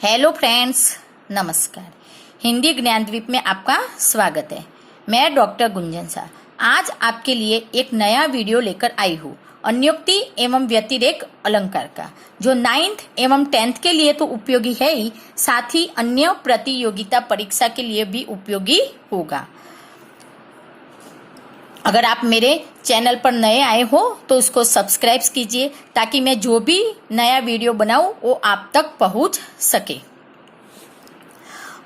Hello friends, नमस्कार। हिंदी ज्ञानद्वीप में आपका स्वागत है। मैं डॉक्टर गुंजन शाह आज आपके लिए एक नया वीडियो लेकर आई हूँ अन्योक्ति एवं व्यतिरेक अलंकार का, जो 9th एवं 10th के लिए तो उपयोगी है ही, साथ ही अन्य प्रतियोगिता परीक्षा के लिए भी उपयोगी होगा। अगर आप मेरे चैनल पर नए आए हो तो उसको सब्सक्राइब कीजिए ताकि मैं जो भी नया वीडियो बनाऊं वो आप तक पहुंच सके।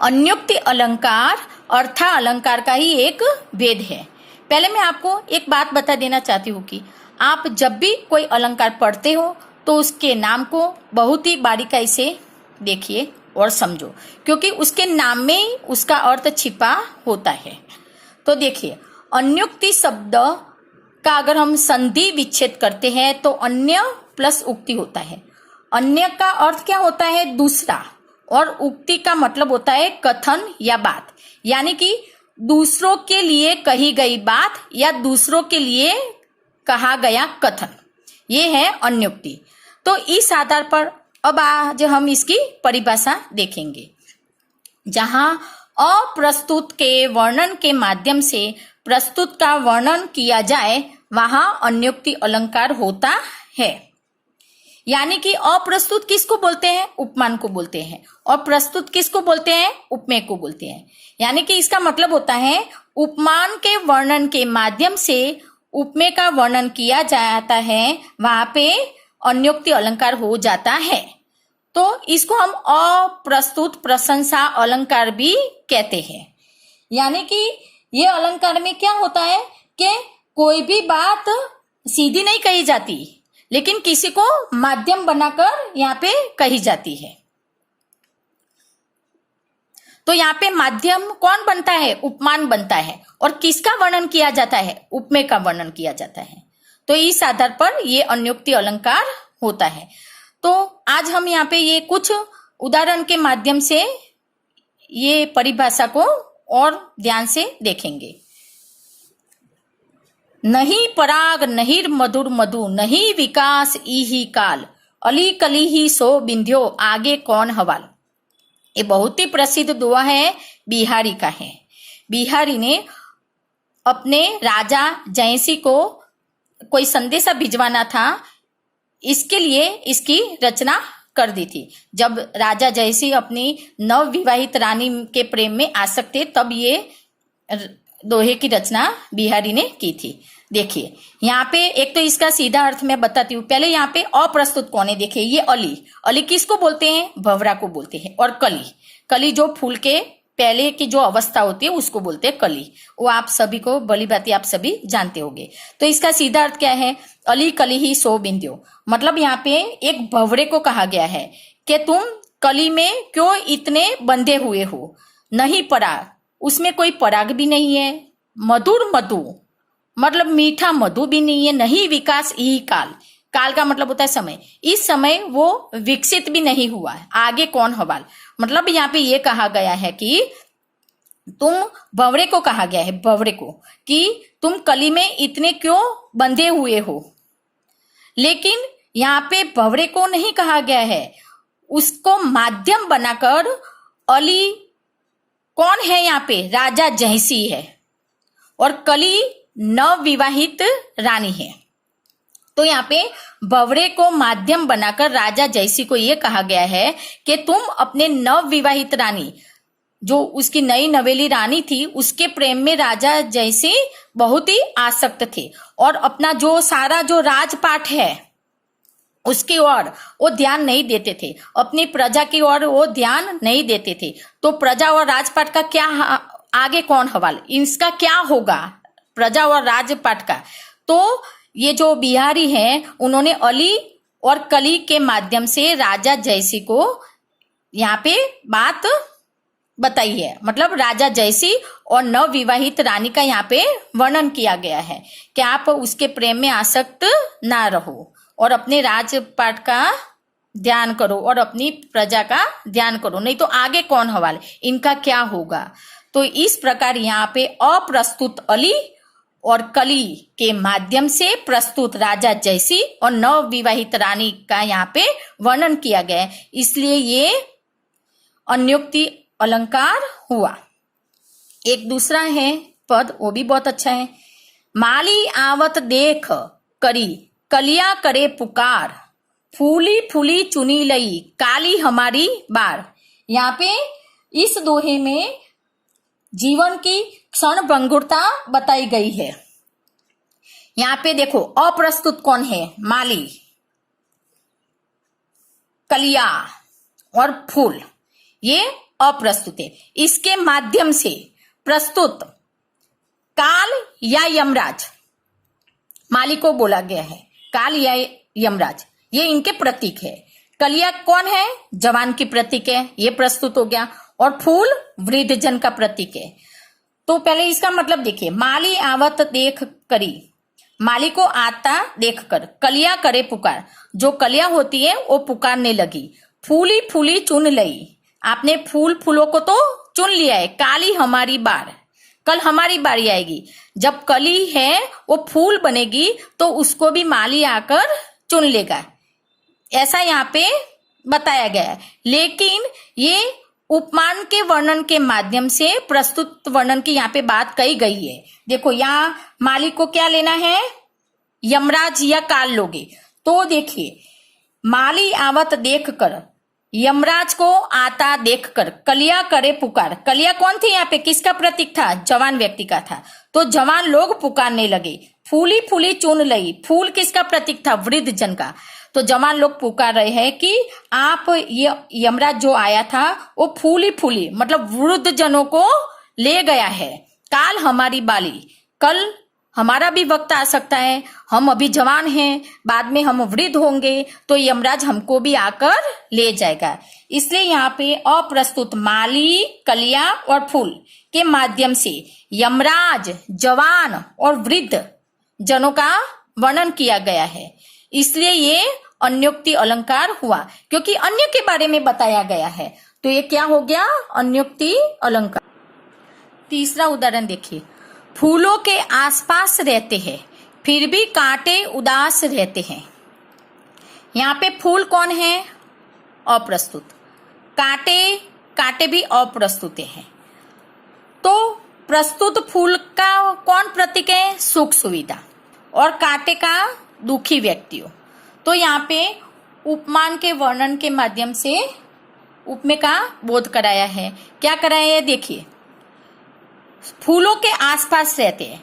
अन्योक्ति अलंकार अर्था अलंकार का ही एक भेद है। पहले मैं आपको एक बात बता देना चाहती हूँ कि आप जब भी कोई अलंकार पढ़ते हो तो उसके नाम को बहुत ही बारीकाई से देखिए और समझो, क्योंकि उसके नाम में ही उसका अर्थ छिपा होता है। तो देखिए, अन्योक्ति शब्द का अगर हम संधि विच्छेद करते हैं तो अन्य प्लस उक्ति होता है। अन्य का अर्थ क्या होता है? दूसरा। और उक्ति का मतलब होता है कथन या बात, यानी कि दूसरों के लिए कही गई बात या दूसरों के लिए कहा गया कथन, ये है अन्योक्ति। तो इस आधार पर अब आज हम इसकी परिभाषा देखेंगे। जहां अप्रस्तुत के वर्णन के माध्यम से प्रस्तुत का वर्णन किया जाए वहां अन्योक्ति अलंकार होता है। यानी कि अप्रस्तुत किसको बोलते हैं? उपमान को बोलते हैं। और प्रस्तुत किसको बोलते हैं? उपमेय को बोलते हैं। यानी कि इसका मतलब होता है उपमान के वर्णन के माध्यम से उपमेय का वर्णन किया जाता है, वहां पे अन्योक्ति अलंकार हो जाता है। तो इसको हम अप्रस्तुत प्रशंसा अलंकार भी कहते हैं। यानी कि ये अलंकार में क्या होता है कि कोई भी बात सीधी नहीं कही जाती, लेकिन किसी को माध्यम बनाकर यहाँ पे कही जाती है। तो यहाँ पे माध्यम कौन बनता है? उपमान बनता है। और किसका वर्णन किया जाता है? उपमेय का वर्णन किया जाता है। तो इस आधार पर ये अन्योक्ति अलंकार होता है। तो आज हम यहाँ पे ये कुछ उदाहरण के माध्यम से ये परिभाषा को और ध्यान से देखेंगे। नहीं पराग नहीं मधुर मधु, नहीं विकास इही काल, अली कली ही सो बिंध्यो, आगे कौन हवाल। ये बहुत ही प्रसिद्ध दुआ है, बिहारी का है। बिहारी ने अपने राजा जयसिंह को कोई संदेशा भिजवाना था, इसके लिए इसकी रचना कर दी थी। जब राजा जयसिंह अपनी नव विवाहित रानी के प्रेम में आसक्त थे, तब ये दोहे की रचना बिहारी ने की थी। देखिए यहाँ पे एक तो इसका सीधा अर्थ मैं बताती हूँ। पहले यहाँ पे अप्रस्तुत कौन है? देखिए ये अली। अली किसको बोलते हैं? भंवरा को बोलते हैं। और कली, कली जो फूल के पहले की जो अवस्था होती है उसको बोलते हैं कली। वो आप सभी को भली भांति आप सभी जानते होंगे। तो इसका सीधा अर्थ क्या है? अली कली ही सो बिंध्यो। मतलब यहाँ पे एक भंवरे को कहा गया है कि तुम कली में क्यों इतने बंधे हुए हो। नहीं पराग, उसमें कोई पराग भी नहीं है। मधुर मधु, मतलब मीठा मधु भी नहीं है। नहीं विकास यही काल, काल का मतलब होता है समय। इस समय वो विकसित भी नहीं हुआ है, आगे कौन हवाल। मतलब यहाँ पे ये कहा गया है कि तुम, भंवरे को कहा गया है, भंवरे को, कि तुम कली में इतने क्यों बंधे हुए हो। लेकिन यहाँ पे भंवरे को नहीं कहा गया है, उसको माध्यम बनाकर अली कौन है यहाँ पे? राजा जयसिंह है। और कली नव विवाहित रानी है। तो यहाँ पे भंवरे को माध्यम बनाकर राजा जयसिंह को यह कहा गया है कि तुम अपने नव विवाहित रानी, जो उसकी नई नवेली रानी थी, उसके प्रेम में राजा जयसिंह बहुत ही आसक्त थे और अपना जो सारा जो राजपाट है उसकी ओर वो ध्यान नहीं देते थे, अपनी प्रजा की ओर वो ध्यान नहीं देते थे। तो प्रजा और राजपाट का क्या, आगे कौन हवाल, इसका क्या होगा प्रजा और राजपाट का। तो ये जो बिहारी हैं उन्होंने अली और कली के माध्यम से राजा जयसिंह को यहाँ पे बात बताई है। मतलब राजा जयसिंह और नव विवाहित रानी का यहाँ पे वर्णन किया गया है कि आप उसके प्रेम में आसक्त ना रहो और अपने राजपाट का ध्यान करो और अपनी प्रजा का ध्यान करो, नहीं तो आगे कौन हवाल, इनका क्या होगा। तो इस प्रकार यहाँ पे अप्रस्तुत अली और कली के माध्यम से प्रस्तुत राजा जयसिंह और नव विवाहित रानी का यहाँ पे वर्णन किया गया है। इसलिए ये अन्योक्ति अलंकार हुआ। एक दूसरा है पद, वो भी बहुत अच्छा है। माली आवत देख करी कलिया करे पुकार, फूली फूली चुनी लई काली हमारी बार। यहाँ पे इस दोहे में जीवन की क्षण भंगुरता बताई गई है। यहाँ पे देखो अप्रस्तुत कौन है? माली, कलिया और फूल, ये अप्रस्तुत है। इसके माध्यम से प्रस्तुत काल या यमराज, माली को बोला गया है, काल या यमराज, ये इनके प्रतीक है। कलिया कौन है? जवान की प्रतीक है, ये प्रस्तुत हो गया। और फूल वृद्ध जन का प्रतीक है। तो पहले इसका मतलब देखिए, माली आवत देख करी, माली को आता देखकर, कलिया करे पुकार, जो कलिया होती है वो पुकारने लगी। फूली फूली चुन लई, आपने फूलों को तो चुन लिया है। काली हमारी बार, कल हमारी बारी आएगी। जब कली है वो फूल बनेगी तो उसको भी माली आकर चुन लेगा, ऐसा यहाँ पे बताया गया है। लेकिन ये उपमान के वर्णन के माध्यम से प्रस्तुत वर्णन की यहाँ पे बात कही गई है। देखो यहाँ माली को क्या लेना है? यमराज या काल लोगे। तो देखिए, माली आवत देख कर, यमराज को आता देखकर, कलिया करे पुकार। कलिया कौन थी यहाँ पे? किसका प्रतीक था? जवान व्यक्ति का था। तो जवान लोग पुकारने लगे। फूली फूली चुन लई, फूल किसका प्रतीक था? वृद्ध जन का। तो जवान लोग पुकार रहे हैं कि आप, ये यमराज जो आया था वो फूली फूली मतलब वृद्ध जनों को ले गया है। काल हमारी बाली, कल हमारा भी वक्त आ सकता है, हम अभी जवान हैं, बाद में हम वृद्ध होंगे तो यमराज हमको भी आकर ले जाएगा। इसलिए यहाँ पे अप्रस्तुत माली, कलिया और फूल के माध्यम से यमराज, जवान और वृद्ध जनों का वर्णन किया गया है। इसलिए ये अन्योक्ति अलंकार हुआ, क्योंकि अन्य के बारे में बताया गया है। तो ये क्या हो गया? अन्योक्ति अलंकार। तीसरा उदाहरण देखिए, फूलों के आसपास रहते हैं फिर भी कांटे उदास रहते हैं। यहाँ पे फूल कौन है? अप्रस्तुत। कांटे भी अप्रस्तुत हैं। तो प्रस्तुत फूल का कौन प्रतीक है? सुख सुविधा, और कांटे का दुखी व्यक्तियों। तो यहाँ पे उपमान के वर्णन के माध्यम से उपमेय का बोध कराया है। क्या कराया है? देखिए, फूलों के आसपास रहते हैं,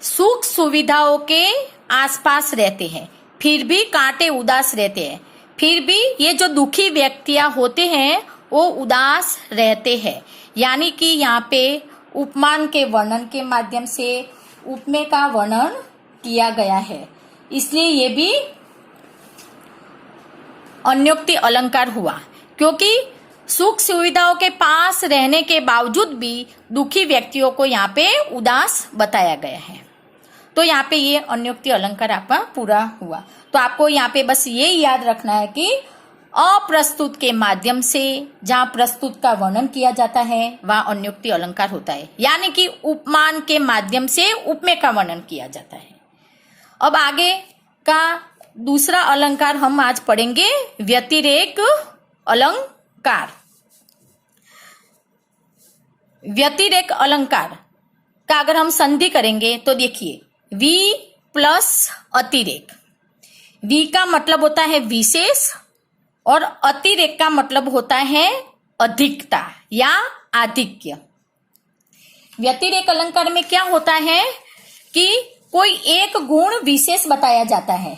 सुख सुविधाओं के आसपास रहते हैं, फिर भी कांटे उदास रहते हैं। फिर भी ये जो दुखी व्यक्तियां होते हैं वो उदास रहते हैं। यानी कि यहाँ पे उपमान के वर्णन के माध्यम से उपमेय का वर्णन किया गया है, इसलिए ये भी अन्योक्ति अलंकार हुआ। क्योंकि सुख सुविधाओं के पास रहने के बावजूद भी दुखी व्यक्तियों को यहाँ पे उदास बताया गया है। तो यहाँ पे ये अन्योक्ति अलंकार आपका पूरा हुआ। तो आपको यहाँ पे बस ये याद रखना है कि अप्रस्तुत के माध्यम से जहाँ प्रस्तुत का वर्णन किया जाता है वह अन्योक्ति अलंकार होता है, यानी कि उपमान के माध्यम से उपमेय का वर्णन किया जाता है। अब आगे का दूसरा अलंकार हम आज पढ़ेंगे, व्यतिरेक अलंकार। व्यतिरेक अलंकार का अगर हम संधि करेंगे तो देखिए, वी प्लस अतिरेक। वी का मतलब होता है विशेष और अतिरेक का मतलब होता है अधिकता या आधिक्य। व्यतिरेक अलंकार में क्या होता है कि कोई एक गुण विशेष बताया जाता है,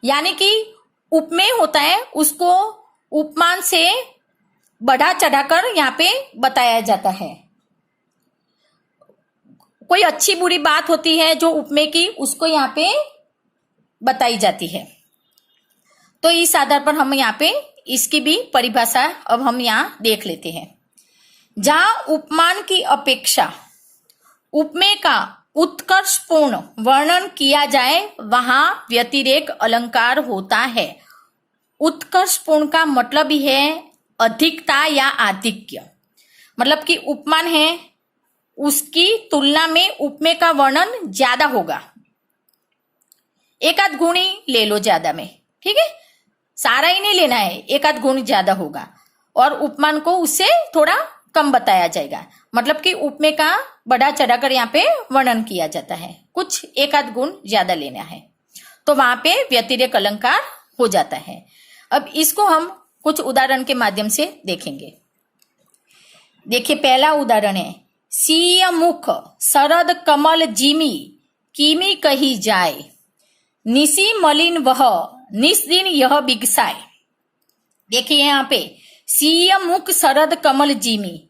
यानी कि उपमेय होता है, उसको उपमान से बढ़ा चढ़ाकर यहाँ पे बताया जाता है। कोई अच्छी बुरी बात होती है जो उपमेय की, उसको यहाँ पे बताई जाती है। तो इस आधार पर हम यहाँ पे इसकी भी परिभाषा अब हम यहाँ देख लेते हैं। जहां उपमान की अपेक्षा उपमेय का उत्कर्षपूर्ण वर्णन किया जाए वहां व्यतिरेक अलंकार होता है। उत्कर्षपूर्ण का मतलब ही है अधिकता या आधिक्य, मतलब कि उपमान है उसकी तुलना में उपमेय का वर्णन ज्यादा होगा। एक आध गुण ही ले लो ज्यादा में, ठीक है, सारा ही नहीं लेना है, एक आध गुण ज्यादा होगा। और उपमान को उससे थोड़ा कम बताया जाएगा। मतलब कि उपमेय का बढ़ा चढ़ाकर यहाँ पे वर्णन किया जाता है, कुछ एक आध गुण ज्यादा लेना है, तो वहां पे व्यतिरेक अलंकार हो जाता है। अब इसको हम कुछ उदाहरण के माध्यम से देखेंगे। देखिए, पहला उदाहरण है, सीय मुख शरद कमल जिमी किमी कही जाए, निसी मलिन वह निस्दिन यह बिगसाए। देखिए यहाँ पे सीय मुख शरद कमल जिमी,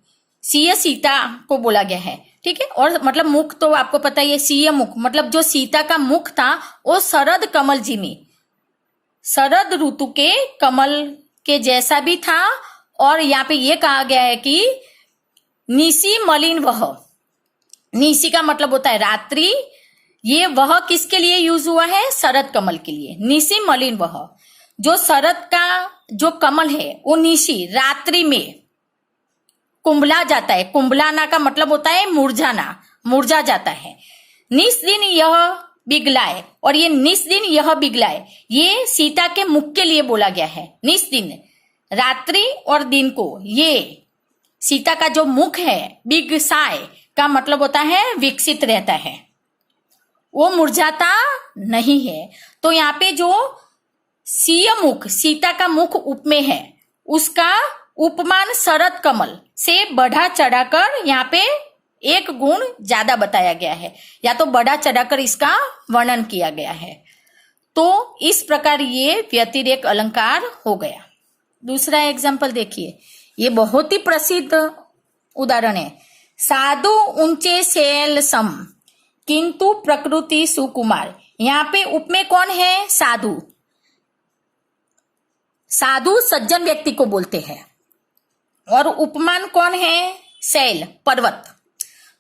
सीय सीता को बोला गया है, ठीक है। और मतलब मुख तो आपको पता ही है, सीय मुख मतलब जो सीता का मुख था वो शरद कमल जिमी, शरद ऋतु के कमल के जैसा भी था। और यहाँ पे ये कहा गया है कि निसी मलिन वह, निसी का मतलब होता है रात्रि, ये वह किसके लिए यूज हुआ है, शरद कमल के लिए। निसी मलिन वह, जो शरद का जो कमल है वो निशी रात्रि में कुंभला जाता है। कुंभलाना का मतलब होता है मुरझाना, मुरझा जाता है। निस्दिन यह बिगलाए, और ये निस्दिन यह बिगलाए ये सीता के मुख के लिए बोला गया है। निस्दिन रात्रि और दिन को, ये सीता का जो मुख है बिगसाए का मतलब होता है विकसित रहता है, वो मुरझाता नहीं है। तो यहाँ पे जो सीय मुख, सीता का मुख उपमेय है, उसका उपमान शरद कमल से बढ़ा चढ़ाकर यहाँ पे एक गुण ज्यादा बताया गया है, या तो बढ़ा चढ़ाकर इसका वर्णन किया गया है। तो इस प्रकार ये व्यतिरेक अलंकार हो गया। दूसरा एग्जाम्पल देखिए, ये बहुत ही प्रसिद्ध उदाहरण है, साधु ऊंचे शैल सम किंतु प्रकृति सुकुमार। यहाँ पे उपमेय कौन है, साधु। साधु सज्जन व्यक्ति को बोलते हैं, और उपमान कौन है, शैल, पर्वत।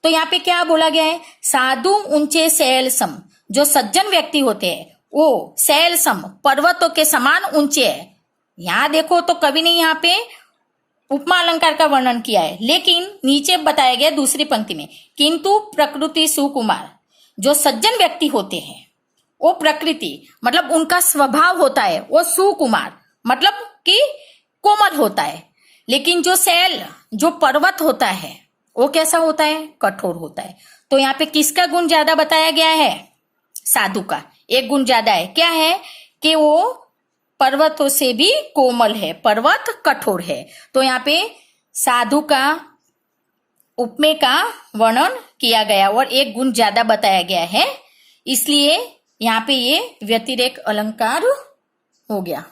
तो यहाँ पे क्या बोला गया है, साधु ऊंचे शैल सम, जो सज्जन व्यक्ति होते हैं वो शैल सम पर्वतों के समान ऊंचे है। यहाँ देखो तो कवि ने यहाँ पे उपमा अलंकार का वर्णन किया है, लेकिन नीचे बताया गया दूसरी पंक्ति में, किंतु प्रकृति सुकुमार, जो सज्जन व्यक्ति होते हैं वो प्रकृति मतलब उनका स्वभाव होता है वो सुकुमार मतलब कि कोमल होता है, लेकिन जो शैल जो पर्वत होता है वो कैसा होता है, कठोर होता है। तो यहाँ पे किसका गुण ज्यादा बताया गया है, साधु का एक गुण ज्यादा है, क्या है कि वो पर्वतों से भी कोमल है, पर्वत कठोर है। तो यहाँ पे साधु का उपमेय का वर्णन किया गया और एक गुण ज्यादा बताया गया है, इसलिए यहाँ पे ये व्यतिरेक अलंकार हो गया।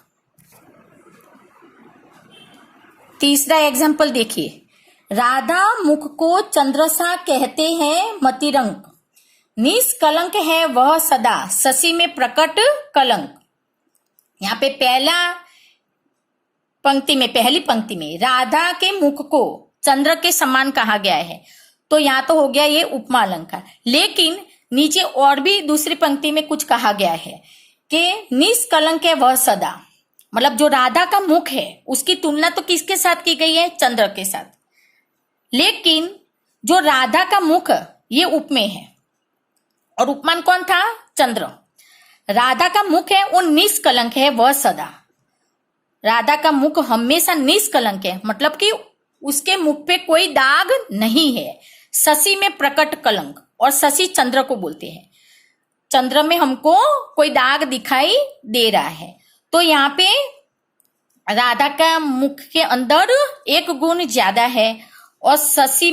तीसरा एग्जाम्पल देखिए, राधा मुख को चंद्रसा कहते हैं मतिरंग, निष्कलंक है वह सदा शशि में प्रकट कलंक। यहाँ पे पहली पंक्ति में राधा के मुख को चंद्र के समान कहा गया है, तो यहाँ तो हो गया ये उपमा अलंकार। लेकिन नीचे और भी दूसरी पंक्ति में कुछ कहा गया है कि निष्कलंक है वह सदा, मतलब जो राधा का मुख है उसकी तुलना तो किसके साथ की गई है, चंद्र के साथ। लेकिन जो राधा का मुख ये उपमेय है, और उपमान कौन था, चंद्र। राधा का मुख है वो निष्कलंक है वह सदा, राधा का मुख हमेशा निष्कलंक है, मतलब कि उसके मुख पे कोई दाग नहीं है। शशि में प्रकट कलंक, और शशि चंद्र को बोलते हैं, चंद्र में हमको कोई दाग दिखाई दे रहा है। तो यहाँ पे राधा का मुख के अंदर एक गुण ज्यादा है, और शशि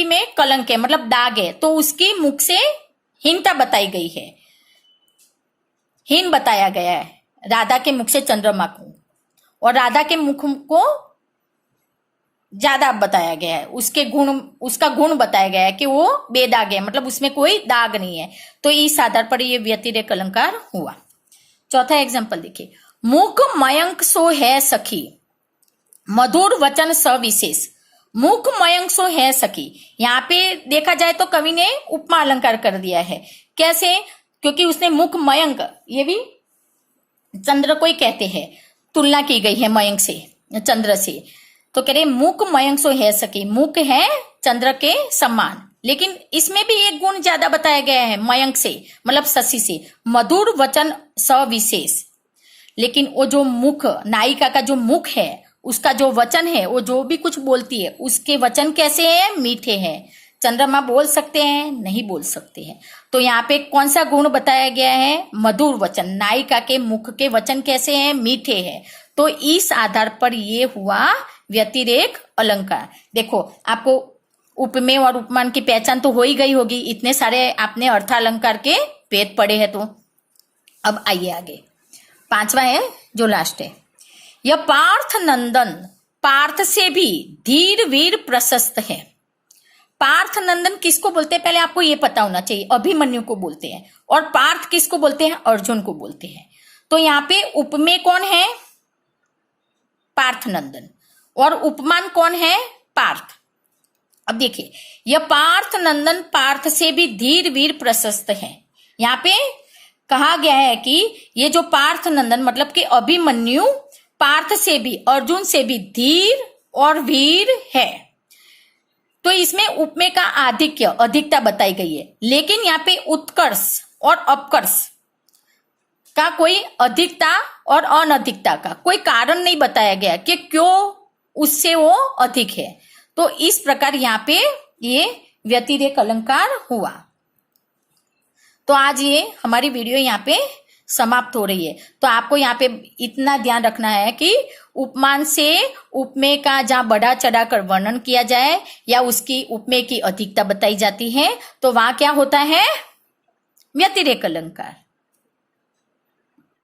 में कलंक है मतलब दाग है, तो उसकी मुख से हीनता बताई गई है, हीन बताया गया है राधा के मुख से चंद्रमा को, और राधा के मुख को ज्यादा बताया गया है, उसका गुण बताया गया है कि वो बेदाग है, मतलब उसमें कोई दाग नहीं है। तो इस आधार पर ये व्यतिरेक अलंकार हुआ। चौथा एग्जाम्पल देखिए, मुख मयंक सो है सखी मधुर वचन सविशेष। मुख मयंक सो है सखी, यहाँ पे देखा जाए तो कवि ने उपमा अलंकार कर दिया है। कैसे, क्योंकि उसने मुख मयंक, ये भी चंद्र को ही कहते हैं, तुलना की गई है मयंक से, चंद्र से, तो कह रहे मुख मयंक सो है सखी, मुख है चंद्र के समान, लेकिन इसमें भी एक गुण ज्यादा बताया गया है मयंक से मतलब शशि से, मधुर वचन सविशेष। लेकिन वो जो मुख, नायिका का जो मुख है, उसका जो वचन है, वो जो भी कुछ बोलती है उसके वचन कैसे हैं? मीठे हैं। चंद्रमा बोल सकते हैं? नहीं बोल सकते हैं। तो यहाँ पे कौन सा गुण बताया गया है? मधुर वचन। नायिका के मुख के वचन कैसे हैं? मीठे हैं। तो इस आधार पर ये हुआ व्यतिरेक अलंकार। देखो, आपको उपमेय और उपमान की पहचान तो हो ही गई होगी, इतने सारे आपने अर्थालंकार के वेद पढ़े हैं। तो अब आइए आगे, 5वां है जो लास्ट है। यह पार्थ नंदन पार्थ से भी धीर वीर प्रशस्त है। पार्थ नंदन किसको बोलते हैं पहले आपको ये पता होना चाहिए। अभिमन्यु को बोलते हैं। और पार्थ किसको बोलते हैं? अर्जुन को बोलते हैं। तो यहाँ पे उपमेय कौन है? पार्थ नंदन। और उपमान कौन है? पार्थ। अब देखिए, यह पार्थ नंदन पार्थ से भी धीर वीर प्रशस्त है। यहाँ पे कहा गया है कि ये जो पार्थ नंदन मतलब कि अभिमन्यु पार्थ से भी, अर्जुन से भी धीर और वीर है। तो इसमें उपमेय का आधिक्य, अधिकता बताई गई है। लेकिन यहाँ पे उत्कर्ष और अपकर्ष का कोई अधिकता और अनधिकता का कोई कारण नहीं बताया गया कि क्यों उससे वो अधिक है। तो इस प्रकार यहाँ पे ये व्यतिरेक अलंकार हुआ। तो आज ये हमारी वीडियो यहाँ पे समाप्त हो रही है। तो आपको यहाँ पे इतना ध्यान रखना है कि उपमान से उपमेय का जहाँ बढ़ा चढ़ा कर वर्णन किया जाए या उसकी उपमेय की अधिकता बताई जाती है तो वहां क्या होता है? व्यतिरेक अलंकार।